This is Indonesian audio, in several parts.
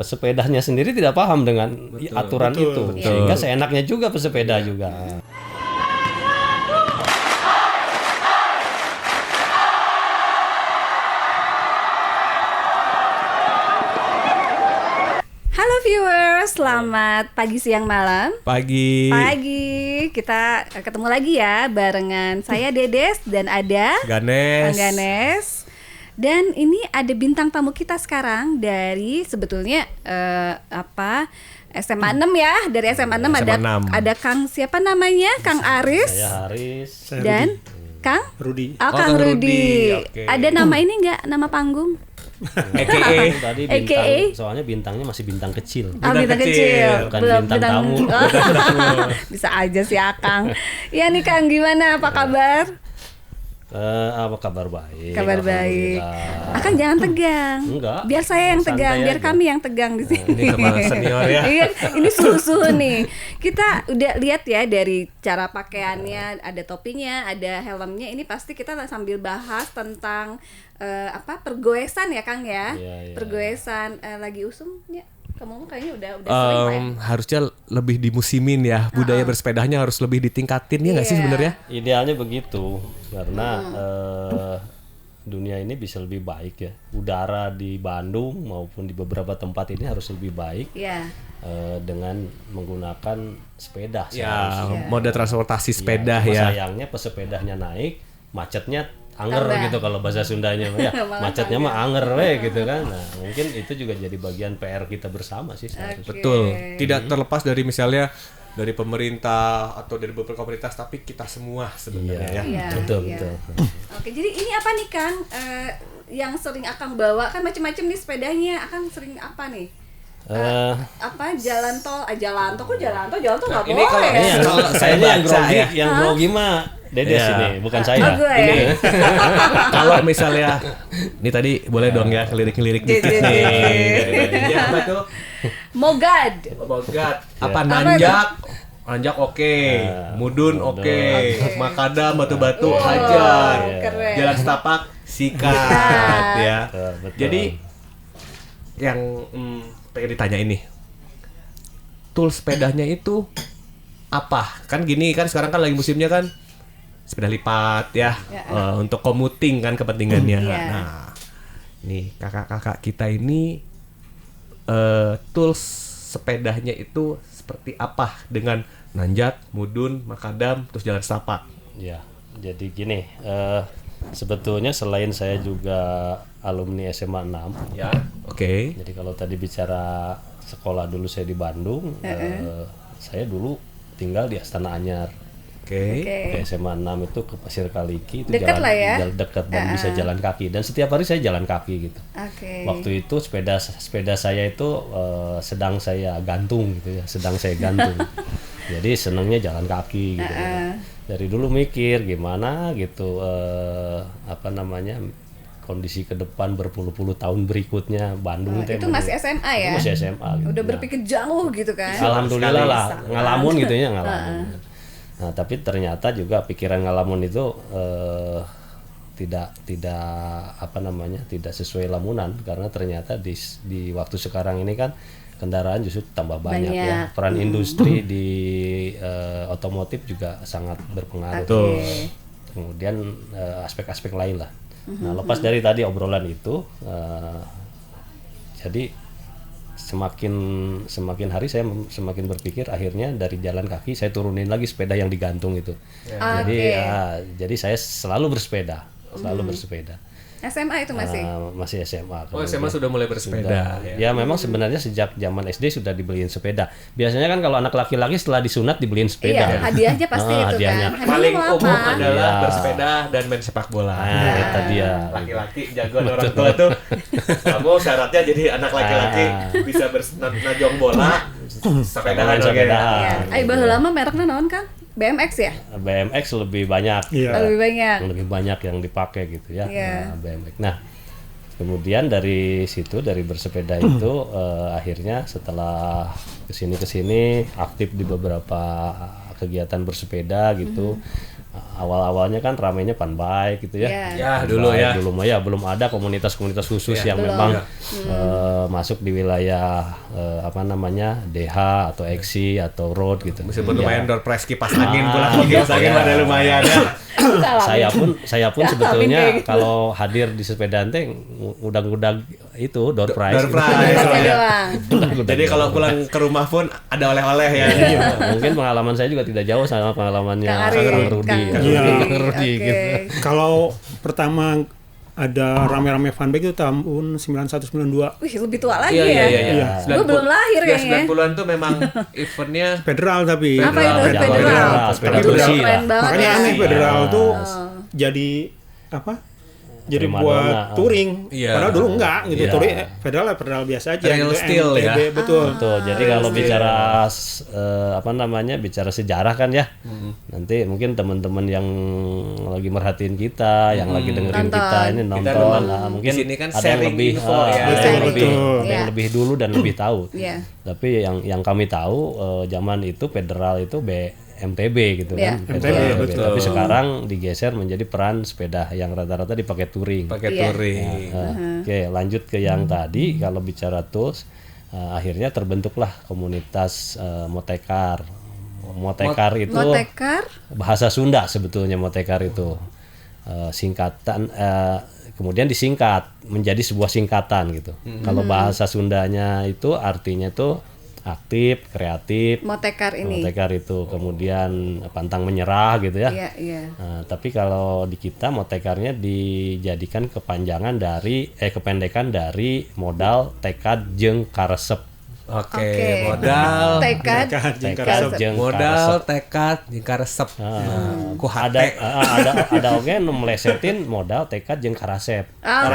pesepedanya sendiri tidak paham dengan aturan itu, sehingga seenaknya juga pesepeda juga. Halo viewers, selamat pagi, siang, malam. Pagi. Kita ketemu lagi ya barengan saya Dedes dan ada Ganes. Ganes. Dan ini ada bintang tamu kita sekarang dari sebetulnya SMA 6 ya. Dari SMA 6 ada Kang siapa namanya? Kang Aris. Saya Haris. Dan Kang Rudi. Kang Rudi. Okay. Ada nama ini nggak? Nama panggung? AKA. Tadi bintang, soalnya bintangnya masih bintang kecil. Bintang kecil. Bukan bintang tamu. Bisa aja sih Akang. Ya nih Kang, gimana? Apa kabar? Apa kabar baik? Kabar baik. Akang jangan tegang. Enggak. Biar saya yang Santai tegang, biar aja. kami yang tegang di sini. Ini kepala senior ya. Iya, ini suhu-suhu nih. Kita udah lihat ya dari cara pakaiannya, ada topinya, ada helmnya. Ini pasti kita sambil bahas tentang pergoesan ya Kang ya. Iya. Pergoesan lagi usum ya. Kamu kayaknya udah sering Pak ya? Harusnya lebih dimusimin ya. Budaya bersepedanya harus lebih ditingkatin ya nggak sih sebenarnya? Idealnya begitu, karena dunia ini bisa lebih baik ya. Udara di Bandung maupun di beberapa tempat ini harus lebih baik. Iya. Dengan menggunakan sepeda. Ya, moda transportasi sepeda Cuma ya. sayangnya pesepedanya naik, macetnya anger gitu kalau bahasa Sundanya ya. Macetnya mah anger gitu kan. Nah, mungkin itu juga jadi bagian PR kita bersama sih seharusnya. Betul. Tidak terlepas dari misalnya dari pemerintah atau dari beberapa komunitas, tapi kita semua sebenarnya ya. Iya, Betul. Oke, jadi ini apa nih Kang? Yang sering Akang bawa kan macam-macam nih sepedanya. Akang sering apa nih? Jalan tol kok jalan tol nggak ini boleh. kalau- Iya, Kalau saya baca yang grogi, ya. yang grogi mah Dedes Iya. ini, bukan saya. gue ya. Ini Kalau misalnya ini tadi boleh dong ya lirik-lirik dikit Jadi. nih. Ya apa tuh? Mogad. Bogat. Apa nanjak? Nanjak oke. Mudun Mudun. oke. Makadam batu-batu Wow, hajar. keren. Jalan setapak sikat ya. Betul. Jadi yang pengen ditanya ini, tools sepedanya itu apa? Kan gini kan sekarang kan lagi musimnya kan sepeda lipat ya, untuk commuting kan kepentingannya. Iya. Nah, nih kakak-kakak kita ini tools sepedanya itu seperti apa dengan nanjak, mudun, makadam, terus jalan setapak? Ya, jadi gini, sebetulnya selain saya juga alumni SMA 6. Ya, oke. Jadi kalau tadi bicara sekolah dulu saya di Bandung, saya dulu tinggal di Astana Anyar. Oke. Ke SMA 6 itu ke Pasir Kaliki itu Dekat lah ya. dekat dan bisa jalan kaki, dan setiap hari saya jalan kaki gitu. Oke. Waktu itu sepeda saya itu sedang saya gantung gitu ya, sedang saya gantung. Jadi senangnya jalan kaki gitu. Dari dulu mikir gimana gitu kondisi ke depan berpuluh-puluh tahun berikutnya Bandung Itu masih SMA ya? Itu masih SMA gitu. Udah berpikir jauh gitu kan? Alhamdulillah lah, Bisa. ngalamun gitu ya, ngalamun. Nah, tapi ternyata juga pikiran ngalamun itu tidak sesuai lamunan, karena ternyata di waktu sekarang ini kan kendaraan justru tambah banyak ya. Peran industri di otomotif juga sangat berpengaruh. Oke. Kemudian aspek-aspek lain lah. Nah, lepas dari tadi obrolan itu, jadi semakin hari saya semakin berpikir, akhirnya dari jalan kaki saya turunin lagi sepeda yang digantung itu. Jadi saya selalu bersepeda. SMA itu masih? Masih SMA. Oh, SMA sudah mulai bersepeda. Ya memang sebenarnya sejak zaman SD sudah dibeliin sepeda. Biasanya kan kalau anak laki-laki setelah disunat dibeliin sepeda. Iya, hadiahnya pasti itu hadiahnya. kan. Paling Hadiahnya mau umum apa? adalah Iya. bersepeda dan main sepak bola. Itu dia. Laki-laki jagoan orang tua tuh. Kamu syaratnya jadi anak laki-laki bisa najong bola, sepedahan. Sepedahan. Iya. Baheula mah mereknya naon Kang? BMX ya? BMX lebih banyak. Iya. Lebih banyak. yang dipakai gitu ya. Iya. BMX. Nah, kemudian dari situ, dari bersepeda itu akhirnya setelah kesini aktif di beberapa kegiatan bersepeda gitu. awal-awalnya kan ramainya Panbike gitu ya. Iya. Ya, Panbike dulu ya. Dulu mah ya belum ada komunitas-komunitas khusus yang Belum. memang masuk di wilayah DH atau XC atau road gitu. Meskipun Ya. lumayan door prize kipas angin pula, kipas angin ada lumayan ya. saya pun sebetulnya kalau hadir di sepeda teh ngudang-ngudang itu door prize. Door prize. Oke ya. doang. Jadi kalau pulang ke rumah pun ada oleh-oleh ya. Iya, mungkin pengalaman saya juga tidak jauh sama pengalamannya Kang Ari, Kang Rudi. Kang Iya. Rudi. Kang Rudi Oke. gitu. Kalau pertama ada rame-rame fanbike itu tahun 9192 Wih, lebih tua lagi Iya, ya. iya, iya. Gua belum lahir ya. kayaknya. 90-an tuh memang eventnya federal tapi Apa itu Federal, federal? sepeda Itu bersih udah keren lah. banget makanya ya. aneh federal tuh Oh. jadi apa? Jadi Prima buat donna. touring. Iya. Padahal dulu enggak gitu. Iya. Touring federal biasa aja. Real gitu, steel MTB, ya. betul. Betul. Jadi kalau bicara bicara sejarah kan ya. Nanti mungkin teman-teman yang lagi merhatiin kita, yang lagi dengerin Nonton. kita ini nonton, memang mungkin di sini kan ada yang sharing lebih info ya. ada yang Sharing. lebih Betul. ada yang Iya. lebih dulu dan lebih tahu. Iya. Tapi yang kami tahu zaman itu federal itu MTB gitu Iya. kan. MTB, betul. Tapi sekarang digeser menjadi peran sepeda yang rata-rata dipakai touring. pakai Iya. touring. Oke, lanjut ke yang tadi. Kalau bicara tools, akhirnya terbentuklah komunitas motekar. Motekar itu Motekar. bahasa Sunda sebetulnya. Motekar itu singkatan, kemudian disingkat menjadi sebuah singkatan gitu. Kalau bahasa Sundanya itu artinya itu aktif, kreatif. Motekar ini. Motekar itu kemudian pantang menyerah gitu ya. Iya, iya. Nah, tapi kalau di kita motekarnya dijadikan kependekan dari modal, tekad, jeung karesep. Oke, modal, tekad, Tekad jeung modal, karesep. tekad, jika resep. Ku Ada hate. ada oge nu melesetin modal, tekad, jeung karesep. Ah,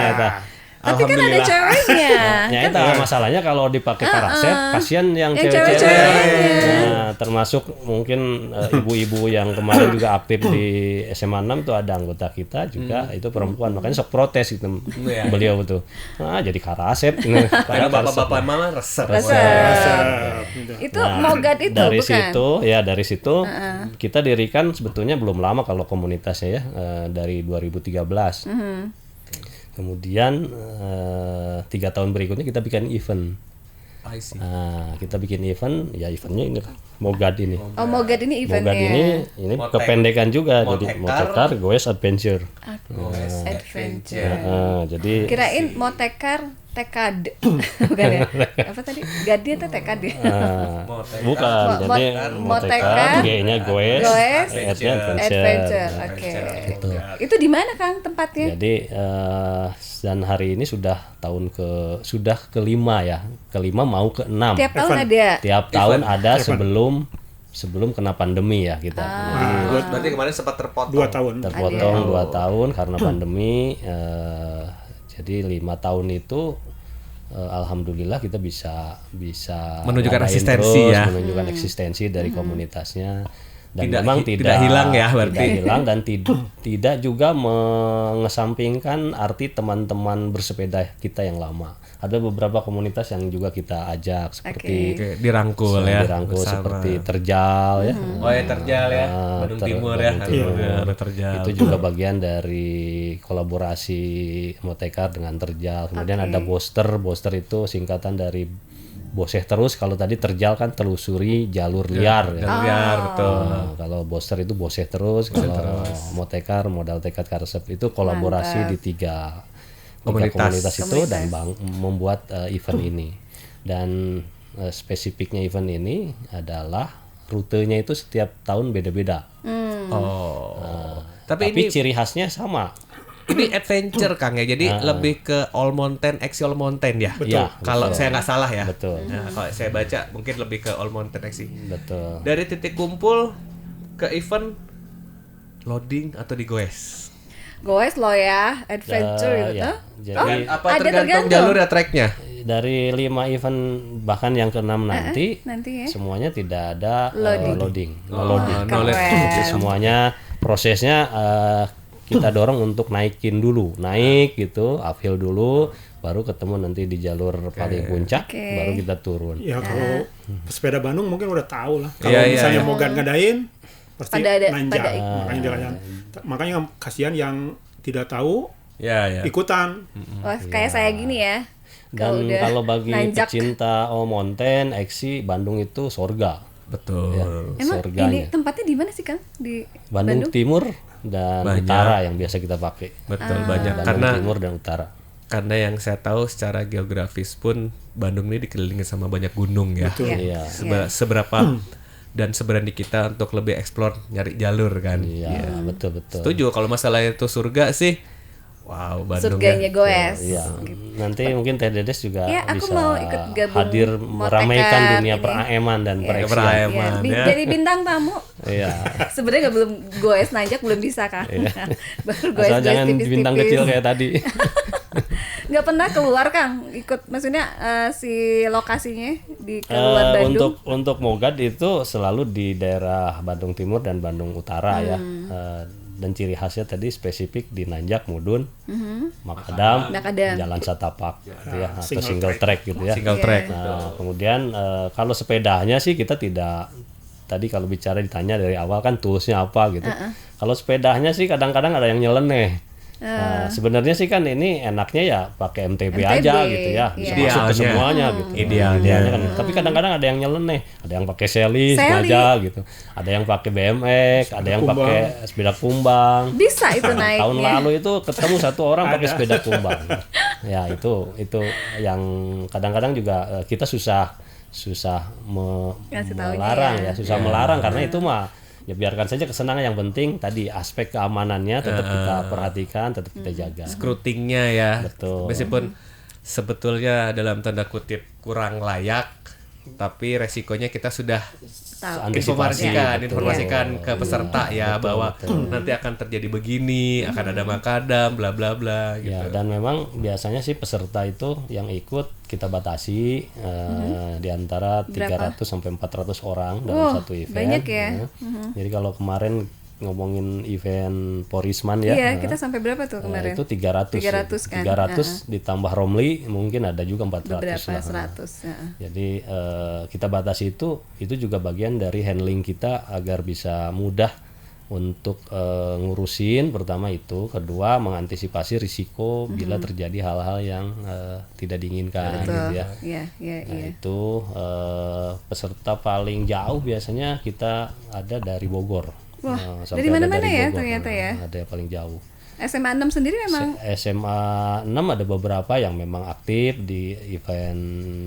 Eta. tapi kan ada Alhamdulillah. ceweknya. Ya itu masalahnya kalau dipakai karasep, kasihan yang Yang cewek-cewek. cewek-ceweknya. Nah, termasuk mungkin ibu-ibu yang kemarin juga aktif di SMA 6 tuh ada anggota kita juga itu perempuan, makanya sok protes gitu Iya. beliau tuh. Ah, jadi karasep. Karena bapak-bapak mama resep. Itu mogat itu dari bukan? situ ya dari situ kita dirikan sebetulnya belum lama kalau komunitasnya ya dari 2013. Kemudian 3 tahun berikutnya kita bikin event. I see. Nah, kita bikin event, ya eventnya ini Mogad ini. Oh, mogat ini eventnya. Mogad ini Motek. kependekan juga, jadi Motekar. Motekar Goes Adventure. Adventure. Jadi Kirain motekar tekad. Bukan ya? Apa tadi? Gadi atau tekad ya? bukan, jadi Motekar, G-nya Goes, Goes, Ad-nya Adventure. Oke. Itu di mana Kang tempatnya? Jadi dan hari ini sudah sudah kelima ya, kelima mau keenam. Tiap tahun ada. Tiap tahun ada sebelum kena pandemi ya kita. Jadi Berarti kemarin sempat terpotong. 2 tahun. terpotong 2 tahun karena pandemi. Jadi 5 tahun itu alhamdulillah kita bisa Menunjukkan ngadain eksistensi terus, ya. menunjukkan eksistensi dari komunitasnya. Dan Tidak- memang tidak hilang ya berarti. tidak hilang dan tidak juga mengesampingkan arti teman-teman bersepeda kita yang lama. Ada beberapa komunitas yang juga kita ajak seperti Oke, dirangkul ya. dirangkul bersama. seperti Terjal ya. Oh ya Terjal ya, Bandung Timur ya. Bandung Timur. Ada Terjal. Itu juga bagian dari kolaborasi Motekar dengan Terjal. Kemudian ada Boster. Boster itu singkatan dari Boseh Terus. Kalau tadi Terjal kan telusuri jalur liar. Ya. Liar betul. Nah, kalau Boster itu Boseh Terus. Kalau Motekar modal tekad karesep itu kolaborasi di tiga komunitas itu dan membuat event ini. Dan spesifiknya event ini adalah rutenya itu setiap tahun beda-beda. Oh. Tapi Tapi ciri khasnya sama. ini adventure Kang ya. Jadi lebih ke all mountain, X all mountain ya. Iya, Kalau betul. saya nggak salah ya. Betul. Nah, kalau saya baca mungkin lebih ke all mountain X. Betul. Dari titik kumpul ke event loading atau digoes. Goes lo ya, adventure gitu. Ya. Jadi Apa ada tergantung tergantung. jalur ya tracknya? dari 5 event bahkan yang ke-6 nanti nanti ya. semuanya tidak ada loading. Keren. Jadi semuanya prosesnya kita dorong untuk naikin dulu, naik gitu, uphill dulu, baru ketemu nanti di jalur paling puncak, baru kita turun. Ya kalau pesepeda Bandung mungkin udah tahu lah. Kalau Iya, iya, misalnya iya. mau ngadain pasti pada ada nanjak. pada Makanya dia makanya kasihan yang tidak tahu Ya, ya. ikutan. wah, kayak saya gini ya. Dan udah kalau bagi nanjak. pecinta mountain, Eksi, Bandung itu surga. Betul. Ya, Emang surganya. ini tempatnya di mana sih Kang? Di Bandung Timur dan Banyak. Utara yang biasa kita pakai. Betul banyak Bandung karena Timur dan Utara. yang saya tahu secara geografis pun Bandung ini dikelilingi sama banyak gunung ya. Betul. Iya. Seberapa dan seberani kita untuk lebih explore nyari jalur kan. Iya, betul-betul. Setuju kalau masalah itu surga sih. Wow, Bandung surganya ya. goes. Iya. Nanti mungkin Teh Dedes juga Ya, aku bisa mau ikut gabung hadir meramaikan motekan dunia ini. per-AM dan Iya. per-Eksian. Per-AM. Ya, ya. jadi bintang tamu. Iya. Sebenarnya belum goes nanjak belum bisa Kang. Baru goes Asal jangan tipis-tipis. bintang kecil kayak tadi. Nggak pernah keluar Kang, ikut maksudnya si lokasinya di keluar Bandung. Untuk Mogad itu selalu di daerah Bandung Timur dan Bandung Utara ya. Dan ciri khasnya tadi spesifik di Nanjak, Mudun, Makadam, Makadam. Jalan Satapak gitu ya, atau single single track gitu ya. Single track. Nah, kemudian kalau sepedanya sih kita tidak, tadi kalau bicara ditanya dari awal kan toolsnya apa gitu. Kalau sepedanya sih kadang-kadang ada yang nyeleneh. Nah, sebenarnya sih kan ini enaknya ya pakai MTB aja gitu ya, bisa iya. masuk ke Idealnya. semuanya gitu. Idealnya. Kan. Tapi kadang-kadang ada yang nyeleneh, ada yang pakai seli sengaja gitu, ada yang pakai BMX, ada yang pakai sepeda kumbang. Bisa itu naiknya. Tahun lalu itu ketemu satu orang pakai sepeda kumbang. Ya itu yang kadang-kadang juga kita susah Ngasih taunya melarang ya. ya, susah melarang karena itu mah ya biarkan saja kesenangan, yang penting tadi aspek keamanannya tetap kita perhatikan, tetap kita jaga. Scrutingnya ya. Betul. Meskipun sebetulnya dalam tanda kutip kurang layak, tapi resikonya kita sudah Tahu. informasikan ke peserta ya bahwa nanti akan terjadi begini, akan ada makadam, bla bla bla gitu. Ya, dan memang biasanya sih peserta itu yang ikut kita batasi di antara 300 sampai 400 orang dalam satu event. banyak ya. Jadi kalau kemarin ngomongin event Porisman ya. Iya, kita sampai berapa tuh kemarin? Itu 300. 300 kan. 300 ditambah Romli mungkin ada juga 400 Berapa? lah. 100. Ya. Jadi kita batasi itu juga bagian dari handling kita agar bisa mudah untuk ngurusin, pertama itu, kedua mengantisipasi risiko bila terjadi hal-hal yang tidak diinginkan gitu ya. Iya, iya, Nah, iya. itu peserta paling jauh biasanya kita ada dari Bogor. Wah, Sampai dari ada mana-mana ya Bogor. ternyata ya. Ada yang paling jauh. SMA 6 sendiri memang SMA 6 ada beberapa yang memang aktif di event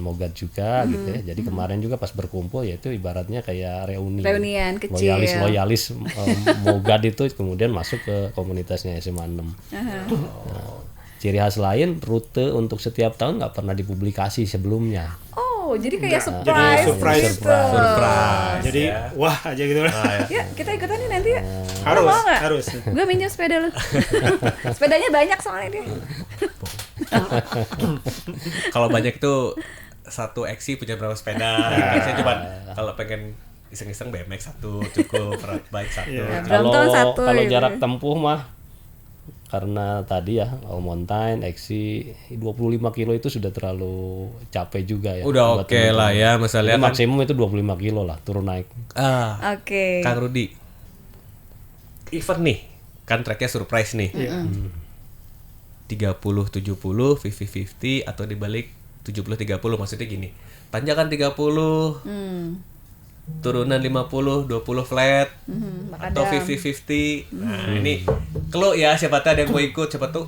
Mogad juga gitu ya. Jadi kemarin juga pas berkumpul ya itu ibaratnya kayak reunian kecil. Loyalis Mogad itu kemudian masuk ke komunitasnya SMA 6. Nah, ciri khas lain, rute untuk setiap tahun nggak pernah dipublikasi sebelumnya. Oh, jadi kayak Jadi surprise, surprise. gitu. Jadi wah aja gitu lah. Ya, kita ikutan nih nanti ya. Harus, Mau nggak? harus. Gue minjem sepeda lu. Sepedanya banyak soalnya dia. Kalau banyak itu satu Eksi punya berapa sepeda? Saya cuma kalau pengen iseng-iseng BMX satu cukup, road bike satu. Brompton satu Kalau gitu. jarak tempuh mah karena tadi ya all mountain, Eksi 25 kilo itu sudah terlalu capek juga ya. Udah buat oke lah ya, Jadi misalnya kan. maksimum itu 25 kilo lah turun naik. Oke. Kang Rudi, event nih, kan tracknya surprise nih. 30-70, 50-50 atau dibalik 70-30, maksudnya gini. Tanjakan 30, turunan 50, 20 flat, atau 50-50. Nah ini kalau ya siapa tahu ada yang mau ikut, siapa tuh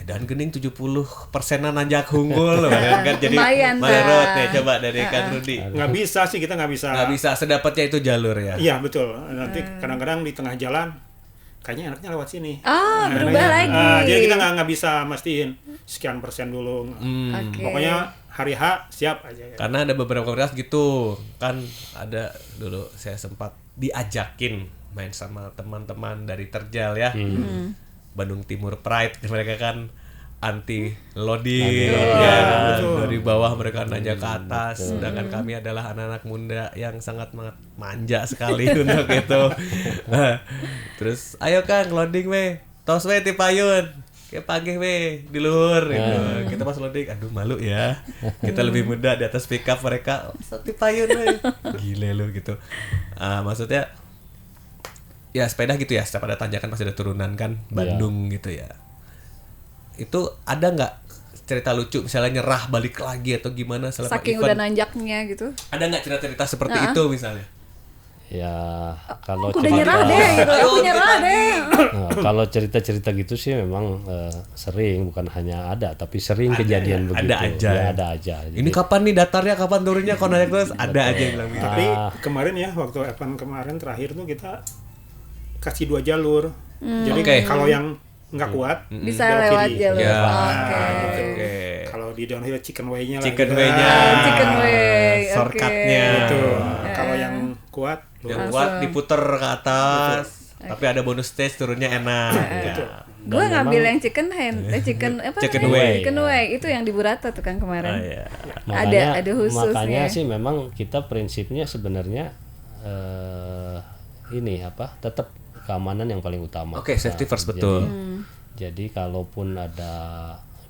dan gening 70%-an nanjak unggul loh kan, jadi Lumayan, malerot Kak. nih coba dari Kang Rudi. Nggak bisa sih, kita nggak bisa. Nggak bisa sedapatnya itu jalur ya. Iya betul. Nanti kadang-kadang di tengah jalan kayaknya enaknya lewat sini. Oh, berubah Enaknya. lagi. Jadi kita nggak bisa mastiin sekian persen dulu. Oke. Pokoknya hari H siap aja. Karena ada beberapa komunitas gitu kan, ada dulu saya sempat diajakin main sama teman-teman dari Terjal ya, Bandung Timur Pride, mereka kan anti loading ya, dari bawah mereka nanjak ke atas, sedangkan kami adalah anak-anak muda yang sangat manja sekali untuk itu. Nah, terus ayo Kang loading we, tos we ti payun. Kayak pagi we di luhur gitu. Kita pas loading, aduh malu ya. Kita lebih muda di atas pickup, mereka satu payun we. Gile lu gitu. Maksudnya ya sepeda gitu ya, setiap ada tanjakan pasti ada turunan kan, Bandung gitu ya. Itu ada nggak cerita lucu misalnya nyerah balik lagi atau gimana selama saking event? udah nanjaknya gitu. Ada nggak cerita-cerita seperti itu misalnya? Ya kalau Aku udah nyerah deh gitu. Aku nyerah deh. Nah, kalau cerita-cerita gitu sih memang sering, bukan hanya ada tapi sering kejadian begitu. Ada aja. Ya, ada aja. Ini kapan nih datarnya, kapan turunnya, kalau naik terus ada aja yang bilang gitu. Tapi kemarin ya waktu event kemarin terakhir tuh kita kasih 2 jalur. Jadi Oke. kalau yang nggak kuat Bisa belok lewat kiri. jalur. Ya. Oke. Oke. Kalau di downhill chicken way-nya lah. Chicken gitu. way-nya. Chicken way. Shortcut-nya. Gitu. Kalau yang kuat Yang kuat diputer ke atas. Tapi ada bonus stage turunnya enak. Ya. Gue ngambil yang chicken hand, chicken apa? Chicken namanya? way. Chicken way itu yang di Burata tuh kan kemarin. Oh, iya. Ada khususnya. Makanya sih memang kita prinsipnya sebenarnya ini apa? Tetap keamanan yang paling utama. Oke, safety first, Jadi- betul. Jadi kalaupun ada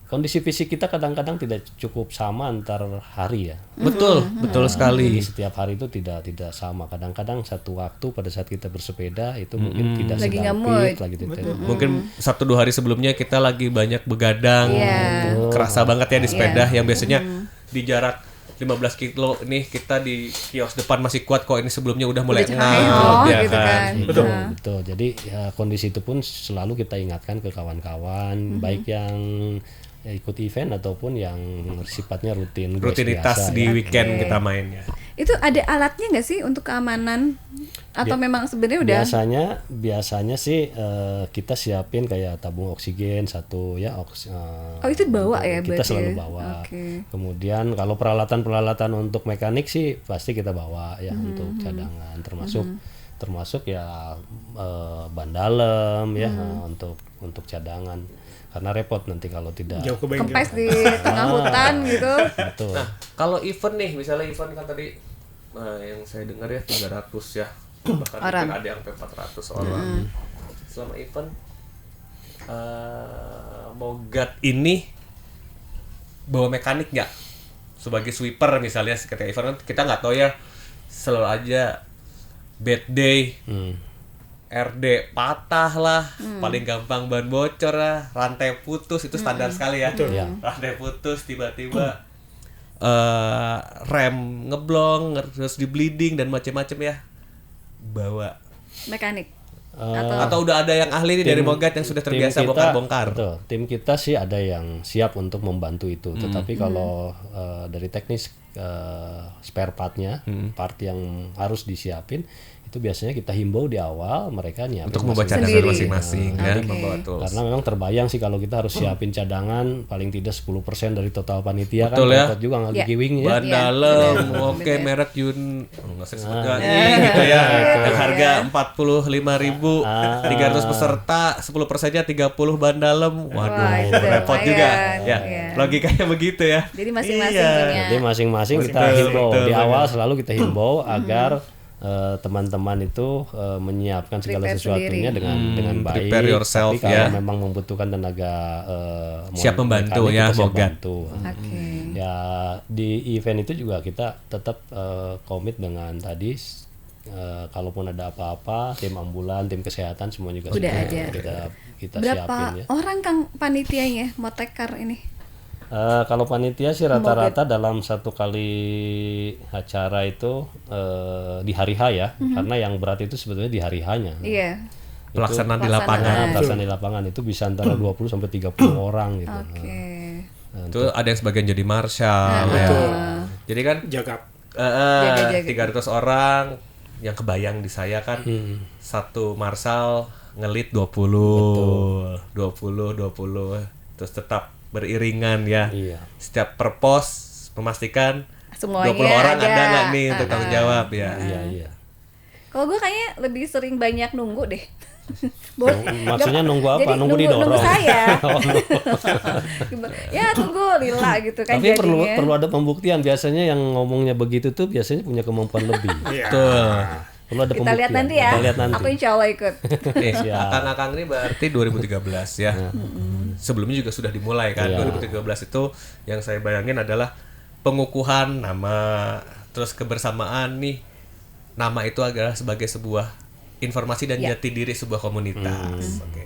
kondisi fisik kita kadang-kadang tidak cukup sama antar hari ya. Betul, betul sekali. Jadi setiap hari itu tidak sama. Kadang-kadang satu waktu pada saat kita bersepeda itu mungkin tidak Lagi sedang nggak mood. fit, lagi tidak. Mungkin 1-2 hari sebelumnya kita lagi banyak begadang. Iya. Kerasa banget ya di sepeda yang biasanya di jarak 15 kilo nih kita di kios depan masih kuat kok, ini sebelumnya udah mulai Udah ngap ya gitu kan. Betul. Jadi ya, kondisi itu pun selalu kita ingatkan ke kawan-kawan, baik yang ikut event ataupun yang sifatnya rutin guys Rutinitas biasa, di ya. weekend kita main ya. Itu ada alatnya nggak sih untuk keamanan? Atau memang sebenarnya udah Biasanya sih kita siapin kayak tabung oksigen satu ya. Oh, itu bawa ya Kita berarti selalu ya? bawa. Oke. Kemudian kalau peralatan untuk mekanik sih pasti kita bawa ya untuk cadangan, termasuk ya ban dalam ya untuk cadangan. Karena repot nanti kalau tidak. Jauh ke bengkel. Kempes di tengah hutan gitu. Betul. Nah, kalau event nih, misalnya event kan tadi yang saya dengar ya 300 ya. Bahkan Orang. mungkin ada yang sampai 400 orang. Selama event Mogat ini bawa mekanik nggak? Sebagai sweeper misalnya ketika event kan kita nggak tahu ya, selalu aja bad day, RD patah lah, paling gampang ban bocor lah, rantai putus itu standar sekali ya. Ya. Rantai putus tiba-tiba rem ngeblong, terus di bleeding dan macam-macam ya. Bawa Mekanik. atau udah ada yang ahli nih dari Mogat yang sudah terbiasa tim kita- bongkar-bongkar. Betul. Tim kita sih ada yang siap untuk membantu itu. Tetapi kalau dari teknis spare partnya, part yang harus disiapin itu biasanya kita himbau di awal mereka nyiapin Untuk membawa masing-masing. cadangan Sendiri. masing-masing ya, membawa tools. Karena memang terbayang sih kalau kita harus siapin cadangan paling tidak 10% dari total panitia Betul kan ya. repot juga nggak Ya. giwing ya. Ban Iya, dalam, benar. oke Benar. merek Yun, nggak usah sebut lagi gitu ya. Yang harga 45.000, 300 peserta, 10%-nya 30 ban dalam. Wah, Waduh, itu repot lumayan. juga. Ya, Iya. logikanya begitu ya. Jadi masing-masing Iya. punya. Jadi masing-masing kita Betul, himbau betul, di betul. awal selalu kita himbau agar teman-teman itu menyiapkan segala Prepare sesuatunya dengan baik. prepare yourself, Tapi kalau ya. memang membutuhkan tenaga Siap membantu mekanik, ya, kita siap Mogat. bantu. Oke. Ya di event itu juga kita tetap komit dengan tadi kalaupun ada apa-apa tim ambulan, tim kesehatan semua juga Udah sudah ada. kita Berapa siapin ya. orang Kang panitianya motekar ini? Kalau panitia sih rata-rata dalam satu kali acara itu di hari H ya, karena yang berat itu sebetulnya di hari H-nya. Iya. Pelaksanaan di Pelaksanaan. lapangan. Pelaksanaan di lapangan itu bisa antara 20 sampai 30 orang gitu. Oke. Itu ada yang sebagian jadi marshal ya. Jadi kan Jaga. Jaga-jaga. 300 orang yang kebayang di saya kan satu marshal ngelit 20 terus tetap beriringan ya. Iya. Setiap per pos memastikan Semuanya 20 orang ada nggak nih ada. untuk tanggung jawab ya. Iya. Kalau gue kayaknya lebih sering banyak nunggu deh. Maksudnya nunggu apa? Jadi Nunggu didorong. Nunggu saya. Oh, Ya tunggu lila gitu kan Tapi perlu jadinya. ada pembuktian. Biasanya yang ngomongnya begitu tuh biasanya punya kemampuan lebih. Iya. Betul. Perlu ada Kita pembuktian. lihat nanti ya. Kita lihat nanti. Aku insya Allah ikut. Siap. Akang-akang ini berarti 2013 ya. Sebelumnya juga sudah dimulai kan. Iya. 2013 itu yang saya bayangin adalah pengukuhan nama, terus kebersamaan nih. Nama itu adalah sebagai sebuah informasi dan jati diri sebuah komunitas. Oke.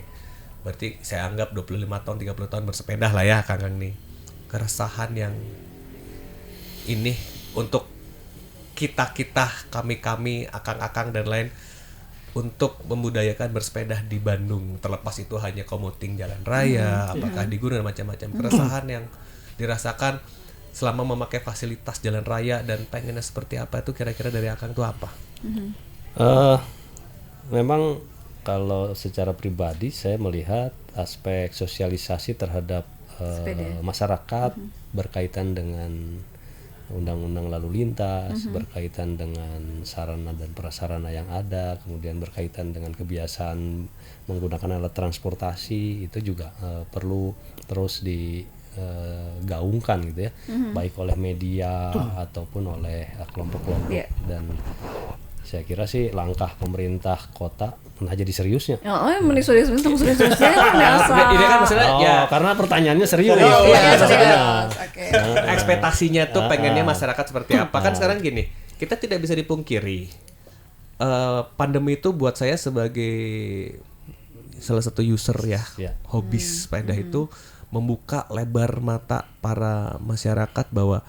Berarti saya anggap 25 tahun, 30 tahun bersepeda lah ya Kang nih. Keresahan yang ini untuk kita-kita, kami-kami, akang-akang dan lain untuk membudayakan bersepeda di Bandung. Terlepas itu hanya komuting jalan raya, apakah di gunung dan macam-macam. Keresahan yang dirasakan selama memakai fasilitas jalan raya dan pengennya seperti apa itu kira-kira dari akang itu apa? Memang kalau secara pribadi saya melihat aspek sosialisasi terhadap masyarakat berkaitan dengan undang-undang lalu lintas, berkaitan dengan sarana dan prasarana yang ada, kemudian berkaitan dengan kebiasaan menggunakan alat transportasi itu juga perlu terus digaungkan gitu ya, baik oleh media ataupun oleh kelompok-kelompok. Dan saya kira sih langkah pemerintah kota pernah jadi seriusnya. Serius. Ini kan maksudnya karena pertanyaannya serius. Oke. Ekspektasinya tuh pengennya masyarakat seperti apa? Kan sekarang gini, kita tidak bisa dipungkiri pandemi itu buat saya sebagai salah satu user ya, hobis sepeda itu membuka lebar mata para masyarakat bahwa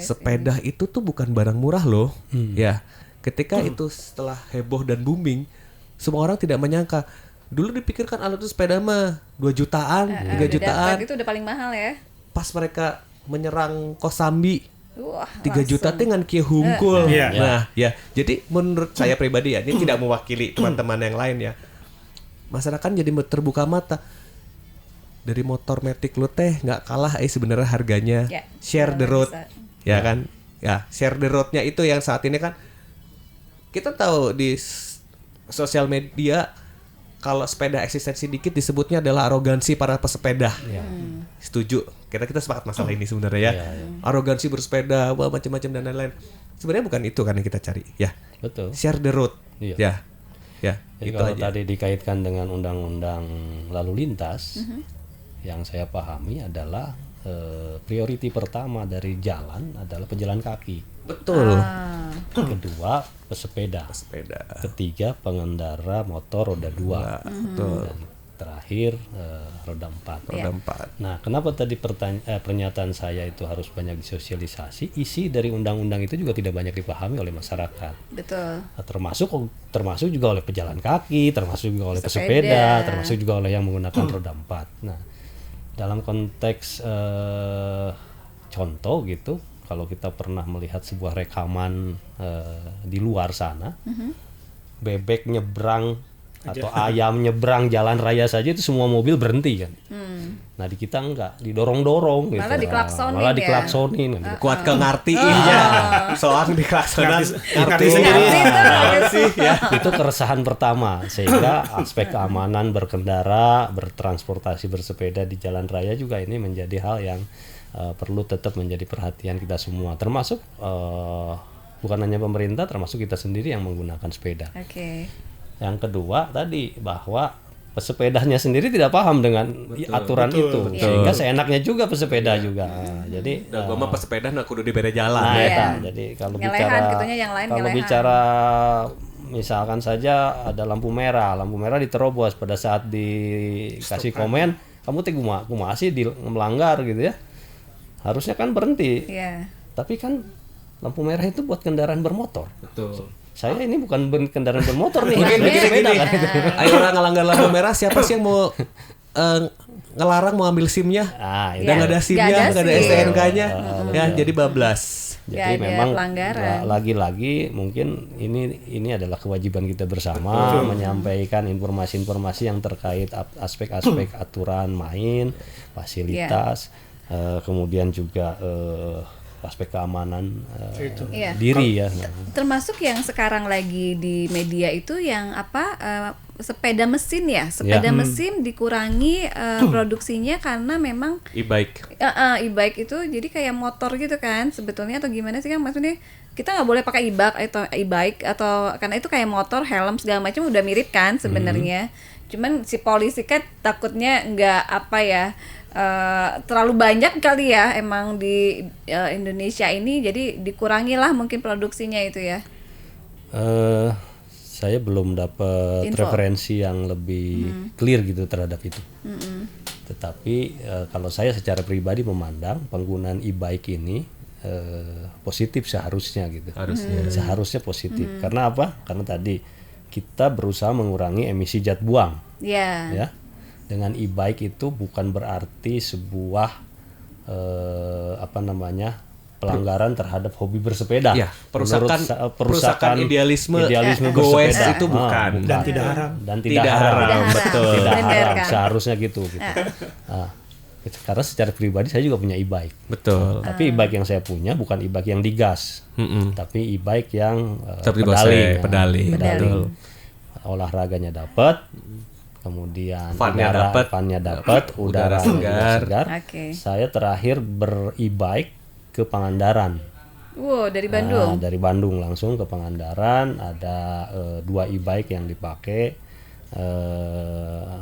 sepeda itu tuh bukan barang murah loh. Ya, ketika itu setelah heboh dan booming, semua orang tidak menyangka. Dulu dipikirkan alat itu sepeda mah 2 jutaan, 3 jutaan. Itu udah paling mahal ya. Pas mereka menyerang Kosambi, 3 langsung. juta dengan Kieu Hungkul. Iya. Nah, ya. Jadi menurut saya pribadi ya, ini tidak mewakili teman-teman yang lain ya. Masyarakat jadi terbuka mata. Dari motor Matic lu teh nggak kalah sebenarnya harganya. Share the road. Ya kan? Ya, share the road-nya itu yang saat ini kan kita tahu di sosial media kalau sepeda eksistensi dikit disebutnya adalah arogansi para pesepeda. Setuju. Kita sepakat masalah ini sebenarnya ya. Arogansi bersepeda, macam-macam dan lain-lain. Sebenarnya bukan itu kan yang kita cari, ya. Betul. Share the road. Ya. Jadi Itu kalau aja. tadi dikaitkan dengan undang-undang lalu lintas, yang saya pahami adalah priority pertama dari jalan adalah pejalan kaki. Betul. Kedua pesepeda. Ketiga pengendara motor roda 2. Betul. Dan terakhir roda 4. Nah, kenapa tadi pernyataan saya itu harus banyak disosialisasi? Isi dari undang-undang itu juga tidak banyak dipahami oleh masyarakat. Betul. Nah, termasuk juga oleh pejalan kaki, termasuk juga oleh pesepeda, termasuk juga oleh yang menggunakan roda 4. Nah, dalam konteks contoh gitu, kalau kita pernah melihat sebuah rekaman di luar sana, bebek nyebrang atau ayam nyebrang jalan raya saja itu semua mobil berhenti kan. Nah di kita enggak, didorong-dorong gitu. Malah diklaksonin. Kuat ke ngartiinnya. Soal diklaksonan ngerti sendiri. Itu keresahan pertama, sehingga aspek keamanan berkendara, bertransportasi, bersepeda di jalan raya juga ini menjadi hal yang perlu tetap menjadi perhatian kita semua, termasuk bukan hanya pemerintah, termasuk kita sendiri yang menggunakan sepeda. Yang kedua tadi bahwa pesepedanya sendiri tidak paham dengan aturan itu, sehingga seenaknya juga pesepeda juga. Jadi gua mah pesepeda nak kudu dibere jalan. Jadi kalau bicara misalkan saja ada lampu merah diterobos pada saat dikasih komen, kamu teh kumaha sih melanggar gitu ya. Harusnya kan berhenti. Tapi kan lampu merah itu buat kendaraan bermotor. Betul. Saya ini bukan kendaraan bermotor nih. Mungkin gini. Ayo orang ngelanggar lampu merah, siapa sih yang mau ngelarang mau ambil SIM-nya? Dan nggak ada SIM-nya, nggak ada STNK-nya. Jadi bablas. Jadi memang lagi-lagi mungkin ini adalah kewajiban kita bersama menyampaikan informasi-informasi yang terkait aspek-aspek aturan main, fasilitas, kemudian juga aspek keamanan diri ya. Termasuk yang sekarang lagi di media itu yang sepeda mesin ya, mesin dikurangi produksinya karena memang e-bike. E-bike itu jadi kayak motor gitu kan sebetulnya, atau gimana sih kan, maksudnya kita nggak boleh pakai e-bike atau karena itu kayak motor, helm segala macam udah mirip kan sebenarnya. Cuman si polisi kan takutnya nggak terlalu banyak kali ya emang di Indonesia ini, jadi dikurangilah mungkin produksinya itu ya. Saya belum dapat Info. referensi yang lebih clear gitu terhadap itu. Tetapi kalau saya secara pribadi memandang penggunaan e-bike ini positif seharusnya gitu. Seharusnya positif. Karena apa? Karena tadi kita berusaha mengurangi emisi zat buang. Ya. Ya. Dengan e-bike itu bukan berarti sebuah pelanggaran terhadap hobi bersepeda. Ya, perusakan idealisme goes bersepeda itu bukan. Dan tidak haram. Dan tidak haram. Betul. Tidak Benar, haram. kan? Seharusnya gitu. Karena secara pribadi saya juga punya e-bike. Betul. Tapi e-bike yang saya punya bukan e-bike yang digas, tapi e-bike yang Seperti pedaling. Pedaling. Olahraganya dapat, kemudian funnya dapat, udara segar. Oke. Saya terakhir ber-e-bike ke Pangandaran. Wow, dari Bandung. Dari Bandung langsung ke Pangandaran. Ada 2 e-bike yang dipakai,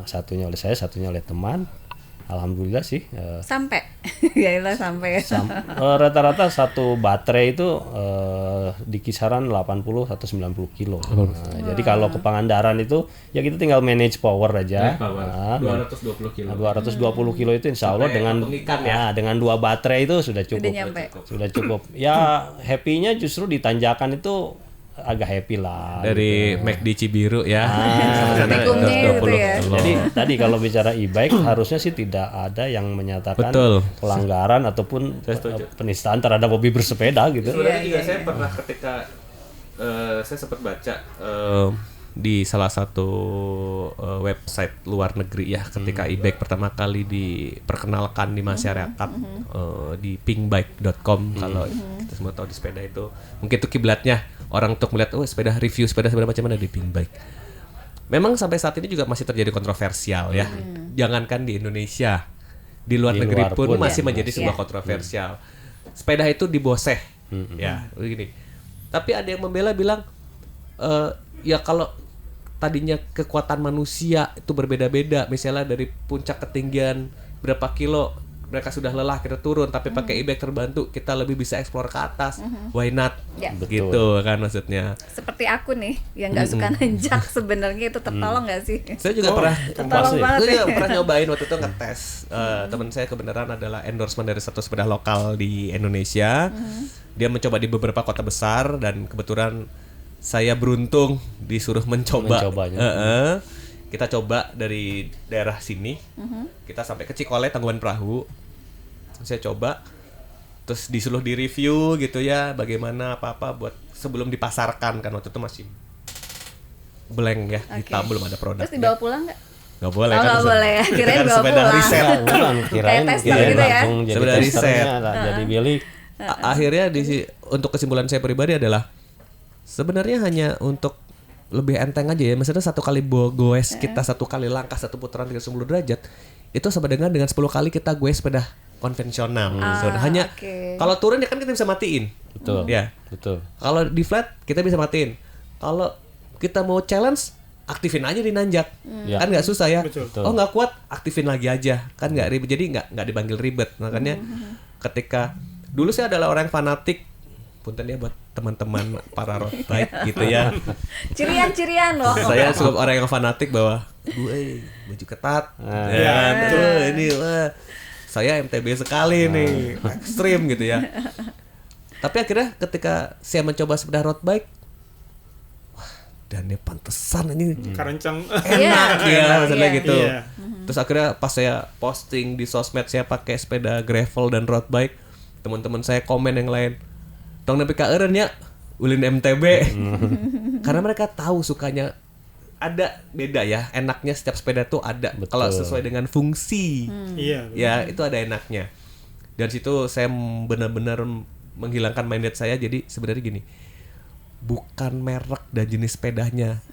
satunya oleh saya, satunya oleh teman. Alhamdulillah sih. Sampai. Yaelah sampai. Rata-rata satu baterai itu di kisaran 80 atau 90 kilo. Jadi kalau ke Pangandaran itu ya kita tinggal manage power aja. 220 kilo. 220 kilo itu insya Allah dengan 2 baterai itu sudah cukup. Sudah cukup. Ya happy-nya justru di tanjakan itu agak happy lah. Dari McD Cibiru ya. Tikumnya gitu ya. Jadi tadi kalau bicara e-bike harusnya sih tidak ada yang menyatakan pelanggaran ataupun penistaan terhadap hobi bersepeda gitu. Sebenarnya juga saya pernah ketika saya sempat baca di salah satu website luar negeri ya, ketika e-bike pertama kali diperkenalkan di masyarakat di pinkbike.com. Kalau kita semua tahu di sepeda itu mungkin itu kiblatnya orang untuk melihat sepeda macam mana di Pinkbike. Memang sampai saat ini juga masih terjadi kontroversial ya. Jangankan di Indonesia, di luar negeri pun masih menjadi sebuah kontroversial. Sepeda itu diboseh, ya begini. Tapi ada yang membela bilang, ya kalau tadinya kekuatan manusia itu berbeda-beda, misalnya dari puncak ketinggian berapa kilo mereka sudah lelah, kita turun, tapi pakai e-bike terbantu kita lebih bisa explore ke atas. Why not? Ya. Begitu kan maksudnya. Seperti aku nih yang nggak suka nanjak, sebenarnya itu tertolong nggak sih? Saya juga pernah pernah nyobain waktu itu ngetes. Teman saya kebenaran adalah endorsement dari satu sepeda lokal di Indonesia. Dia mencoba di beberapa kota besar dan kebetulan saya beruntung disuruh mencobanya. Kita coba dari daerah sini, kita sampai ke Cikole, Tangkuban Perahu. Saya coba, terus disuruh di review gitu ya, bagaimana apa-apa buat sebelum dipasarkan, kan waktu itu masih blank ya, hitam, belum ada produk. Terus dibawa pulang nggak? Nggak boleh kan? Nggak boleh ya, kirain bawa sepeda pulang. riset. Kirain gitu ya? langsung jadi Sepeda riset. jadi milik. Akhirnya untuk kesimpulan saya pribadi adalah sebenarnya hanya untuk lebih enteng aja ya, misalnya satu kali goes kita satu kali langkah satu putaran 310 derajat itu sama dengan 10 kali kita goes sepeda konvensional. Hanya kalau turun ya kan kita bisa matiin. Betul. Ya. Betul. Kalau di flat kita bisa matiin. Kalau kita mau challenge aktifin aja di nanjak. Kan nggak susah ya. Betul. Oh nggak kuat, aktifin lagi aja. Kan nggak ribet. Jadi nggak dipanggil ribet. Makanya ketika dulu saya adalah orang yang fanatik. Punten ya buat teman-teman para road bike gitu ya. Cirian loh. Saya cukup orang yang fanatik bahwa baju ketat. Betul ini saya MTB sekali nih, ekstrim gitu ya. Tapi akhirnya ketika saya mencoba sepeda road bike, wah, dan dia pantesan ini Kerencang. enak ya maksudnya gitu. Iya. Terus akhirnya pas saya posting di sosmed saya pakai sepeda gravel dan road bike, teman-teman saya komen yang lain, tong nepi ka eureun nya ulin MTB. Karena mereka tahu sukanya ada beda ya, enaknya setiap sepeda tuh ada. Kalau sesuai dengan fungsi. Iya. Ya, itu ada enaknya. Dan situ saya benar-benar menghilangkan mindset saya. Jadi sebenarnya gini, bukan merek dan jenis sepedanya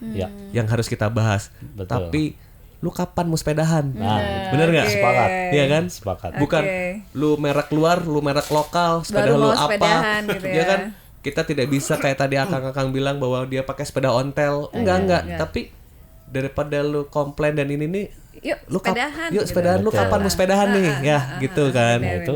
yang harus kita bahas. Betul. Tapi lu kapan mau sepedahan? Bener nggak? Sepakat. Iya kan? Sepakat. Bukan lu merek luar, lu merek lokal, sepeda baru lu mau apa? sepedahan gitu ya. kan? Kita tidak bisa kayak tadi akang-akang bilang bahwa dia pakai sepeda ontel. Enggak. Tapi daripada lu komplain dan ini nih, Yuk lu sepedahan. yuk sepedahan, lu kapan mau sepedahan nih? Ya, gitu kan. Nah, itu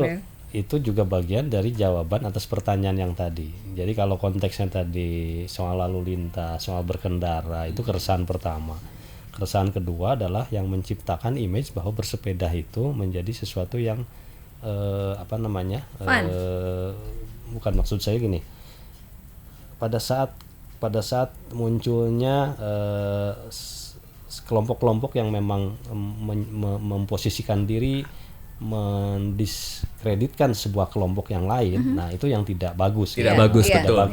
itu juga bagian dari jawaban atas pertanyaan yang tadi. Jadi kalau konteksnya tadi soal lalu lintas, soal berkendara, itu keresahan pertama. Keresahan kedua adalah yang menciptakan image bahwa bersepeda itu menjadi sesuatu yang bukan, maksud saya gini. Pada saat munculnya kelompok-kelompok yang memang memposisikan diri mendiskreditkan sebuah kelompok yang lain, nah itu yang tidak bagus. Tidak bagus, betul.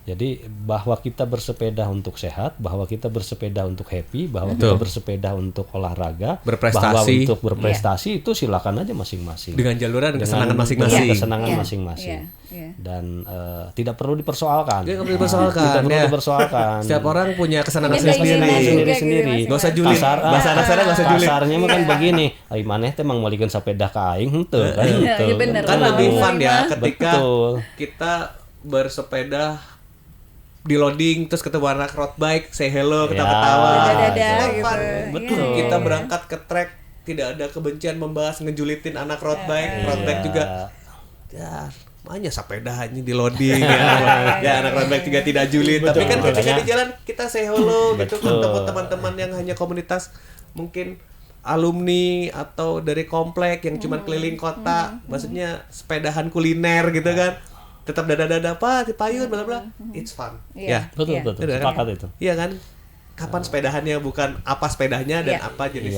Jadi bahwa kita bersepeda untuk sehat, bahwa kita bersepeda untuk happy, bahwa kita bersepeda untuk olahraga, bahwa untuk berprestasi itu silakan aja masing-masing. Dengan jalur dan kesenangan masing-masing. Kesenangan masing-masing. Dan tidak perlu dipersoalkan. Tidak perlu dipersoalkan. Setiap orang punya kesenangan sendiri. Gak usah julid. Bahasa anak saya gak usah julid. Kasarnya mah kan begini, ai maneh teh mang molikeun sapeda ka aing henteu kan gitu. Kan lebih fun ya ketika kita bersepeda di loading terus ketemu anak road bike, say hello, ketawa-ketawa. Gitu. Betul. Kita berangkat ke track, tidak ada kebencian membahas ngejulitin anak road bike. Road bike juga ya banyak sepedanya di loading ya anak road bike juga tidak julid. Tapi kan ketika di jalan kita say hello gitu, ketemu teman-teman yang hanya komunitas mungkin alumni atau dari komplek yang cuma keliling kota, maksudnya sepedahan kuliner gitu kan. Tetap dada-dada Pak, payun bla bla. It's fun. Ya. Betul. Sepakat itu. Iya kan? Kapan sepedahannya, bukan apa sepedanya dan apa jenis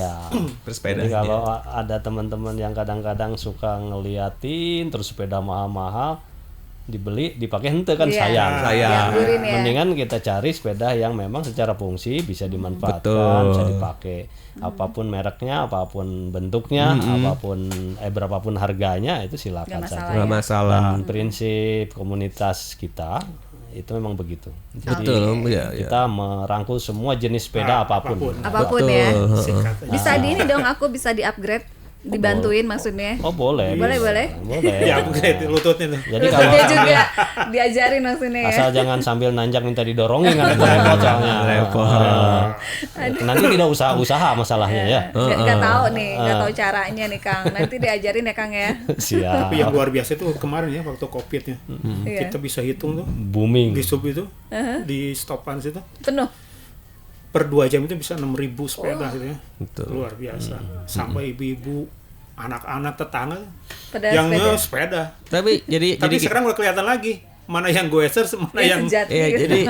bersepedanya. Jadi kalau ada teman-teman yang kadang-kadang suka ngeliatin terus sepeda mahal-mahal dibeli dipakai henteu kan sayang. Mendingan kita cari sepeda yang memang secara fungsi bisa dimanfaatkan, bisa dipakai apapun mereknya, apapun bentuknya, berapapun harganya itu silakan saja. Nggak masalah. Dan prinsip komunitas kita itu memang begitu. Jadi kita merangkul semua jenis sepeda apapun ya. Bisa di ini dong, aku bisa di-upgrade, dibantuin maksudnya. Oh boleh. Ya upgrade lututnya tuh. Jadi kalau juga diajarin maksudnya ya. Asal jangan sambil nanjak minta didorongin kan repot soalnya. Nanti tidak usaha masalahnya ya. Nggak tahu nih, nggak tahu caranya nih Kang. Nanti diajarin ya Kang ya. Siap. Tapi yang luar biasa itu kemarin ya waktu COVID ya. Kita bisa hitung tuh. Booming. Di sub itu, di stopan situ. Penuh. Per 2 jam itu bisa 6.000 sepeda gitu ya. Luar biasa. Sampai ibu-ibu, anak-anak, tetangga yang sepeda. Tapi sekarang udah kelihatan lagi mana yang goeser, mana yang jadi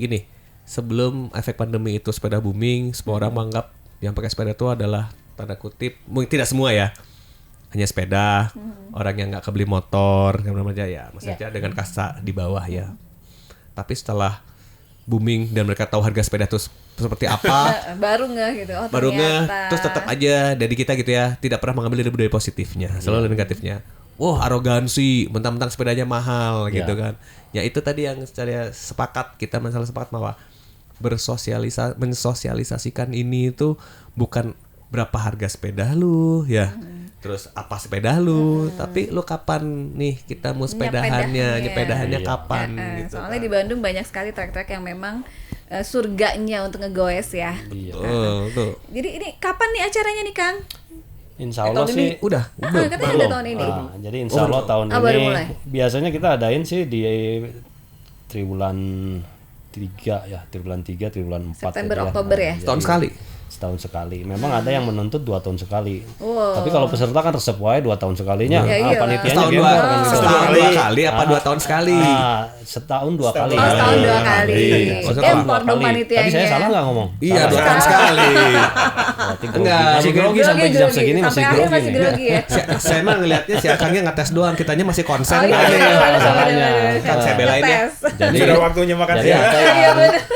gini, sebelum efek pandemi itu sepeda booming, semua orang menganggap yang pakai sepeda itu adalah tanda kutip, mungkin tidak semua ya, hanya sepeda, orang yang nggak kebeli motor, maksudnya dengan kasta di bawah ya. Tapi setelah booming dan mereka tahu harga sepeda itu seperti apa, baru nggak gitu. Terus tetap aja dari kita gitu ya, tidak pernah mengambil dari positifnya, selalu negatifnya. Arogansi, mentang-mentang sepedanya mahal gitu kan. Ya itu tadi yang secara kita sepakat bahwa mensosialisasikan ini itu bukan berapa harga sepeda lu ya. Terus apa sepeda lu, tapi lu kapan nih kita mau nyepedahannya kapan gitu. Soalnya di Bandung banyak sekali trek-trek yang memang surganya untuk ngegoes ya. Tuh. Jadi ini kapan nih acaranya nih Kang? Insya Allah sih udah. Katanya ada tahun ini. Jadi insya Allah tahun ini biasanya kita adain sih di triwulan 3 ya, triwulan 4 September Oktober ya. Setahun sekali. Memang ada yang menuntut 2 tahun sekali. Tapi kalau peserta kan resep wae 2 tahun sekalinya. Panitianya setahun 2 kali apa 2 tahun sekali? Setahun 2 kali. Setahun 2 kali. Gempor dong panitianya. Tadi saya salah nggak ngomong? Iya, 2 tahun sekali. Enggak, masih grogi sampai jam segini masih grogi ya. Saya mah ngelihatnya si Akangnya ngetes doang, kitanya masih konsen. Masalahnya. Kan saya belain ya. Jadi sudah waktunya makan siang.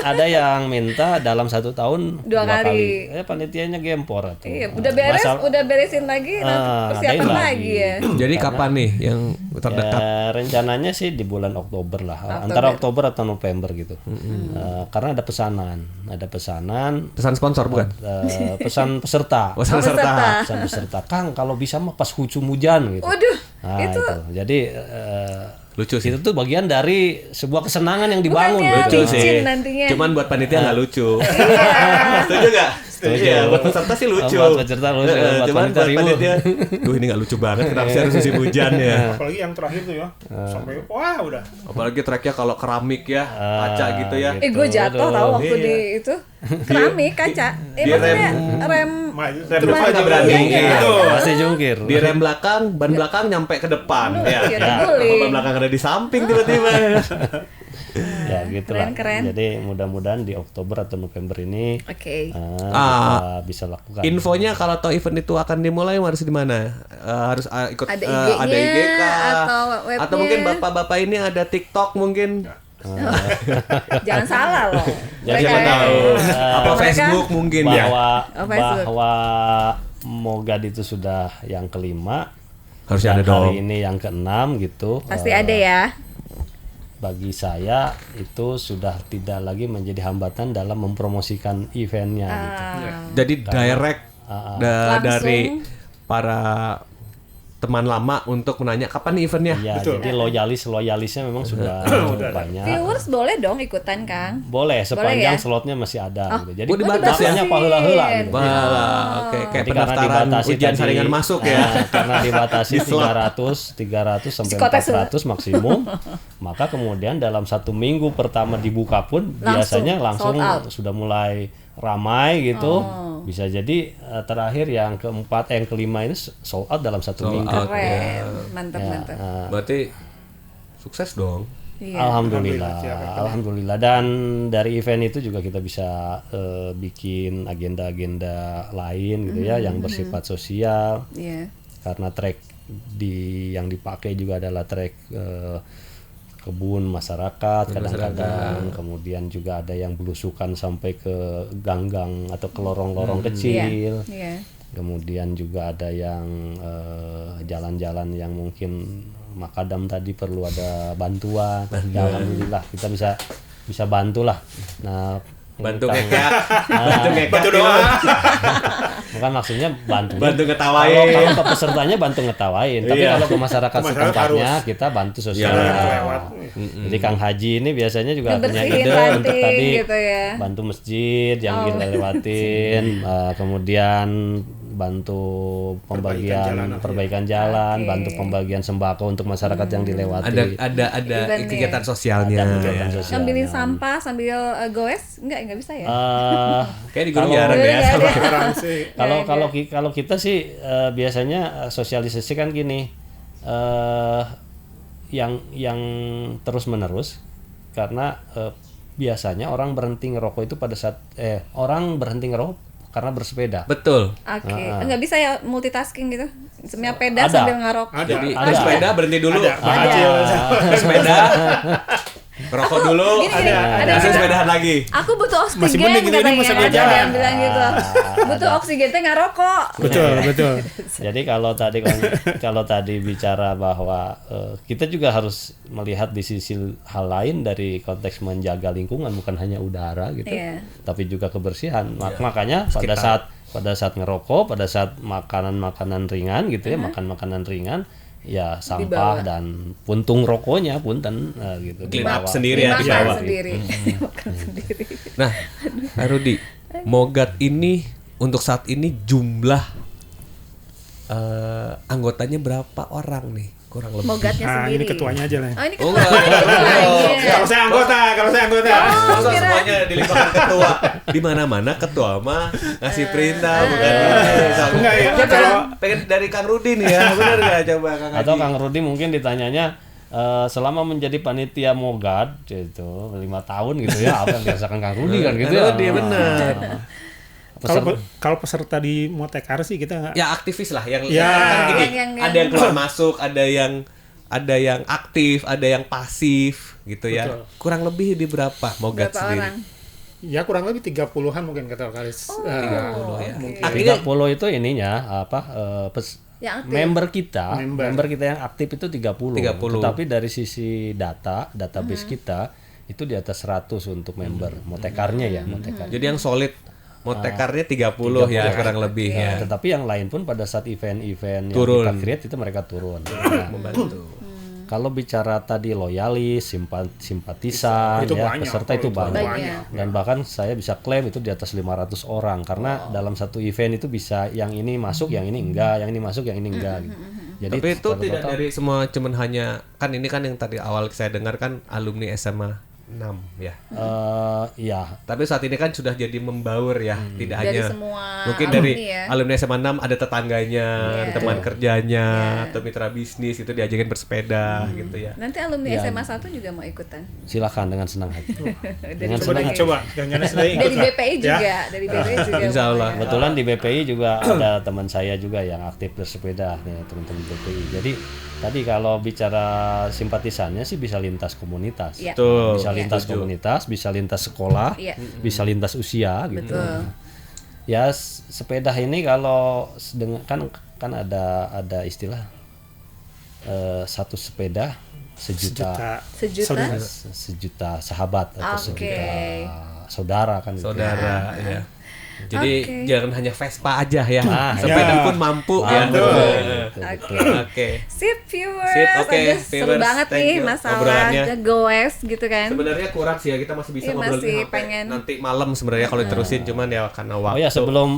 Ada yang minta dalam 1 tahun 2 kali. Panitianya gempor atau. Iya, udah beresin lagi, persiapan lagi ya. Jadi kapan nih yang terdekat? Rencananya sih di bulan Oktober lah, antara Oktober atau November gitu. Karena ada pesanan. Pesan sponsor bukan? Pesan peserta. Pesan peserta. Kang, kalau bisa mah pas hujan gitu. Waduh, itu. Jadi Lucu sih. Itu tuh bagian dari sebuah kesenangan yang dibangun. Bukannya Lucu licin sih. nantinya. Cuman buat panitia nggak lucu. Setuju nggak? Setuju. Iya, buat peserta sih lucu. Buat peserta lucu, buat Cuman panitia buat riuh. panitia, duh ini nggak lucu banget. Kenapa sih harus musim hujan ya? Apalagi yang terakhir tuh ya, sampai wah udah. Apalagi tracknya kalau keramik ya, kaca gitu ya. Gue jatuh Aduh. tahu waktu Iya. di itu keramik kaca. Di Maksudnya rem Rem depan nggak berani. Iya, iya. Gitu. Masih jungkir. Di rem belakang, ban belakang nyampe ke depan. Ya. iya, Kalau guling. ban belakang ada di samping tiba-tiba. Ya gitu lah. Keren-keren. Jadi mudah-mudahan di Oktober atau November ini Oke. kita bisa lakukan. Infonya kalau tahu event itu akan dimulai harus di mana? Harus ikut Ada IG-nya, ada IG kah? atau webnya. Atau mungkin bapak-bapak ini ada TikTok mungkin? Jangan salah loh. Jadi Siapa Mereka- tahu? Apa mereka- Facebook mungkin ya? Facebook. bahwa Mogad itu sudah yang kelima. Harusnya dan ada dong. hari ini yang keenam gitu. Pasti ada ya. Bagi saya itu sudah tidak lagi menjadi hambatan dalam mempromosikan eventnya gitu. Jadi direct Langsung. dari para teman lama untuk menanya kapan nih eventnya. Ya, Betul. jadi loyalisnya memang sudah banyak. Viewers boleh dong ikutan Kang. Boleh sepanjang ya? slotnya masih ada gitu. Jadi Oh, dibatasi daftarnya ya? apa heula-heula gitu. Wah, oke kayak Jadi karena pendaftaran dibatasi ujian tadi, saringan masuk ya. karena dibatasi Di slot. 300 sampai Psikotes 400 maksimum, maka kemudian dalam 1 minggu pertama dibuka pun biasanya langsung sold out. sudah mulai ramai gitu. Bisa jadi terakhir yang keempat, yang kelima ini sold out dalam 1 minggu. out. Keren. Mantap Ya, mantap. Berarti sukses dong. Iya. Alhamdulillah, Alhamdulillah, alhamdulillah. Dan dari event itu juga kita bisa bikin agenda-agenda lain gitu ya, yang bersifat sosial. Iya. Karena track yang dipakai juga adalah track kebun masyarakat kadang-kadang, kemudian juga ada yang belusukan sampai ke gang-gang atau ke lorong-lorong kecil. Iya. Kemudian juga ada yang jalan-jalan yang mungkin makadam tadi perlu ada bantuan. Ya, alhamdulillah kita bisa bantulah. Nah, Bantu Kang- ngekak. Bantu ngekak. Bantu doa. bukan maksudnya bantu ngetawain. kalau ke pesertanya bantu ngetawain, tapi Iya. kalau ke masyarakat Ke masyarakat setempatnya harus. kita bantu sosial. Iya, lewat. Jadi Kang Haji ini biasanya juga punya Ngebersihin ide untuk ranting tadi gitu ya. bantu masjid yang kita lewatin, kemudian bantu perbaikan jalan, Oke. bantu pembagian sembako untuk masyarakat yang dilewati. Ada Eventnya. kegiatan sosialnya. Ada kegiatan sosialnya. Ngambilin sampah sambil goes nggak bisa ya. Kayak di gunung Kalau- jarang Nggak ya. ada. Toleransi. Kalau kita sih biasanya sosialisasi kan gini, yang terus menerus, karena biasanya orang berhenti ngerokok itu pada saat orang berhenti ngerokok karena bersepeda. Betul. Oke, nggak bisa ya multitasking gitu. Sepeda Ada. sambil ngarok. Ada. Jadi Ada. sepeda berhenti dulu. Ada. Bang Acil. Sepeda. Rokok dulu. Gini, ada Langsung juga. sepedahan lagi. Aku butuh oksigen. Masih mending gitu, ini katanya. masih Ada jalan. yang bilang gitu. Butuh oksigen teh nggak rokok. Betul, betul. Jadi kalau tadi bicara bahwa kita juga harus melihat di sisi hal lain dari konteks menjaga lingkungan, bukan hanya udara gitu, Iya. tapi juga kebersihan. Makanya pada saat ngerokok, pada saat makanan ringan gitu ya, makan makanan ringan, ya sampah Dibawa. dan puntung rokoknya punten gitu. Clean dibawa. up sendiri ya di Dimakan bawah. sendiri. Makan sendiri. Nah, Rudi, Mogad ini untuk saat ini jumlah anggotanya berapa orang nih? Kurang lebih. Mogatnya Nah, sendiri. ini ketuanya aja lah. Oh, ini Oh, ketua. enggak. Kalau saya anggota. Masa kira- semuanya dilimpahkan ketua. Di mana-mana ketua mah ngasih perintah bukan. Enggak, ya. Dia Kalau- pengen dari Kang Rudi nih ya. Benar enggak coba Kang Haji? Atau Kang Rudi mungkin ditanyanya selama menjadi panitia Mogad itu 5 tahun gitu ya, apa yang dirasakan Kang Rudi kan gitu ya. Rudi benar. Kalau peserta di Motekar sih kita nggak. Ya aktivis lah yang Ya. kan gini, Yang- ada yang keluar masuk, ada yang aktif, ada yang pasif gitu ya. Betul. Kurang lebih di berapa Mogad Berapa sendiri? orang? Ya kurang lebih 30-an mungkin kata Karis. 30 ya. Oke. Artinya 30 itu ininya apa Yang aktif. member kita yang aktif itu 30. 30. Tetapi dari sisi database kita itu di atas 100 untuk member Motekarnya ya, Motekar. jadi yang solid Motekarnya 30 ya kurang lebih Ya, ya. tetapi yang lain pun pada saat event-event yang Turun. kita create itu mereka turun. Nah, Membantu. Kalau bicara tadi loyalis, simpatisan, itu ya, banyak, peserta itu banyak. banyak. Dan bahkan saya bisa klaim itu di atas 500 orang karena dalam satu event itu bisa yang ini masuk, yang ini enggak, yang ini masuk, yang ini enggak gitu. Jadi Tapi itu tidak dari semua, cuman hanya kan ini kan yang tadi awal saya dengar kan alumni SMA 6 ya. ya. Tapi saat ini kan sudah jadi membaur ya, tidak Dari hanya semua mungkin alumni dari ya. alumni SMA 6 ada tetangganya, Iya. teman kerjanya atau mitra bisnis itu diajakin bersepeda gitu ya. Nanti alumni Ya. SMA 1 juga mau ikutan. Silakan dengan senang hati. dengan Coba senang hati. coba jangan sedang ikut Dari lah. BPI Ya. juga, dari BPI juga. Insya mau Allah. ya. Kebetulan di BPI juga ada teman saya juga yang aktif bersepeda, nih, teman-teman BPI. Jadi tadi kalau bicara simpatisannya sih bisa lintas komunitas. Iya. Betul. Bisa lintas Setuju. komunitas, bisa lintas sekolah, Iya. bisa lintas usia gitu. Betul. Ya sepeda ini kalau kan ada istilah satu sepeda sejuta Sejuta. sejuta sahabat atau Oke. sejuta saudara kan gitu. Saudara ya. Jadi Oke. jangan hanya Vespa aja ya. Ah, Sepeda ya. pun mampu ya. Oke. Oke. Sip viewers. Sip, oke, Aduh, seru viewers, banget thank nih you. masalah Obrolannya. goes gitu kan. Sebenarnya kurang sih ya, kita masih bisa Iya, ngobrol masih ini sampai pengen. nanti malam sebenarnya kalau diterusin, cuman ya karena waktu. Oh ya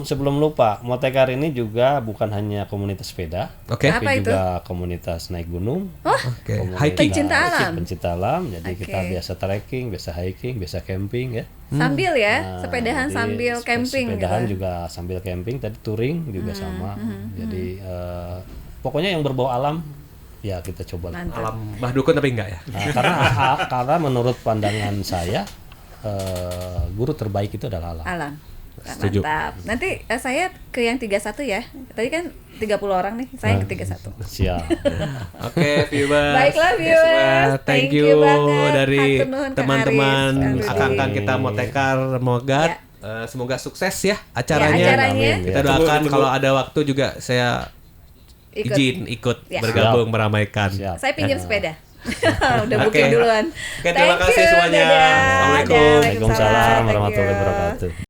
sebelum lupa, Motekar ini juga bukan hanya komunitas sepeda, Oke. Apa tapi itu? juga komunitas naik gunung, Oke. komunitas Hiking. Pencinta alam. pencinta alam. Jadi Oke. kita biasa trekking, biasa hiking, biasa camping ya. Sambil ya, Nah, sepedahan jadi sambil camping sepedahan gitu. juga sambil camping, tadi touring juga sama. Jadi pokoknya yang berbau alam ya kita coba. Mantap. Alam Mbah Dukun tapi enggak ya? Nah, karena menurut pandangan saya guru terbaik itu adalah alam. Alam. Setuju. Mantap. Nanti saya ke yang 31 ya. Tadi kan 30 orang nih, saya ke 31. Siap. Oke, viewers. Baiklah, Yes, viewers. Mbak. Thank Thank you you banget. dari Hatur nuhun, Kang teman-teman Aris, Kang Rudi. akang-akang kita Motekar Mogat. Semoga sukses ya acaranya. Ya, acaranya. Amin, Kita ya. doakan Tunggu. kalau ada waktu juga saya izin ikut Ya. bergabung meramaikan. Siap. Saya pinjam sepeda. Udah Oke. booking duluan. Oke, terima Thank kasih you, semuanya. dadah. Assalamualaikum. Dadah, Waalaikumsalam Thank you. warahmatullahi wabarakatuh.